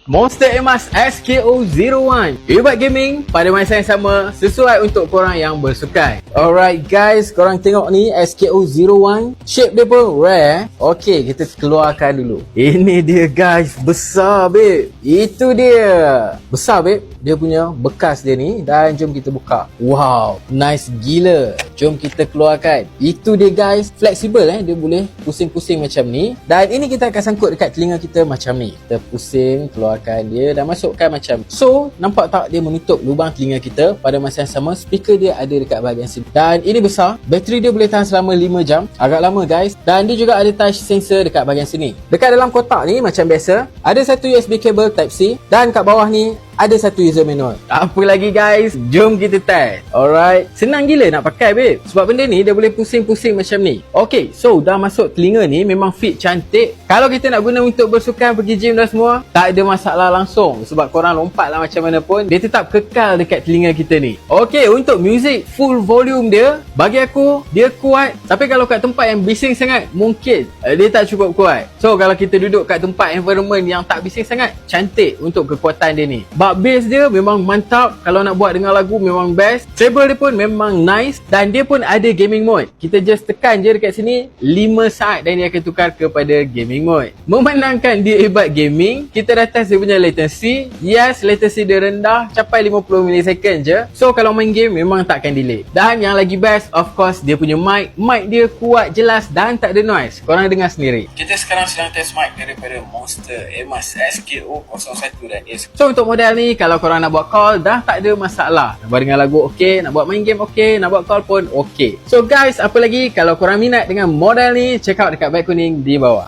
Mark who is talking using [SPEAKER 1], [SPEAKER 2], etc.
[SPEAKER 1] Monster Emas SKO01 Earbud gaming pada masa yang sama sesuai untuk korang yang bersukan. Alright guys, korang tengok ni SKO01. Shape dia pun rare. Okay, kita keluarkan dulu. Ini dia guys, besar babe. Itu dia. Besar babe. Dia punya bekas dia ni. Dan jom kita buka. Wow, nice gila. Jom kita keluarkan. Itu dia guys, fleksibel dia boleh pusing-pusing macam ni. Dan ini kita akan sangkut dekat telinga kita macam ni. Kita pusing, keluarkan dia dan masukkan macam. So, nampak tak dia menutup lubang telinga kita. Pada masa yang sama, speaker dia ada dekat bahagian sini. Dan ini besar. Bateri dia boleh tahan selama 5 jam. Agak lama guys. Dan dia juga ada touch sensor dekat bahagian sini. Dekat dalam kotak ni macam biasa, ada satu USB cable Type-C. Dan kat bawah ni ada satu user manual. Apa lagi guys? Jom kita test. Alright. Senang gila nak pakai babe. Sebab benda ni dia boleh pusing-pusing macam ni. Okay, so dah masuk telinga ni memang fit cantik. Kalau kita nak guna untuk bersukan, pergi gym dan semua, tak ada masalah langsung. Sebab korang lompat lah macam mana pun, dia tetap kekal dekat telinga kita ni. Okay, untuk music full volume dia, bagi aku, dia kuat. Tapi kalau kat tempat yang bising sangat, mungkin dia tak cukup kuat. So, kalau kita duduk kat tempat environment yang tak bising sangat, cantik untuk kekuatan dia ni. Bass dia memang mantap. Kalau nak buat dengar lagu memang best. Treble dia pun memang nice. Dan dia pun ada gaming mode. Kita just tekan je dekat sini 5 saat dan dia akan tukar kepada gaming mode. Memandangkan dia earbud gaming, kita dah test dia punya latency. Yes, latency dia rendah, capai 50 millisecond je. So kalau main game memang takkan delay. Dan yang lagi best, of course, dia punya mic. Mic dia kuat, jelas dan tak ada noise. Korang dengar sendiri. Kita sekarang sedang test mic daripada Monster Emas SKO01 dan S. So untuk model ni, kalau korang nak buat call dah tak ada masalah. Nak buat dengar lagu okey, nak buat main game okey, nak buat call pun okey. So guys, apa lagi, kalau korang minat dengan model ni, check out dekat beg kuning di bawah.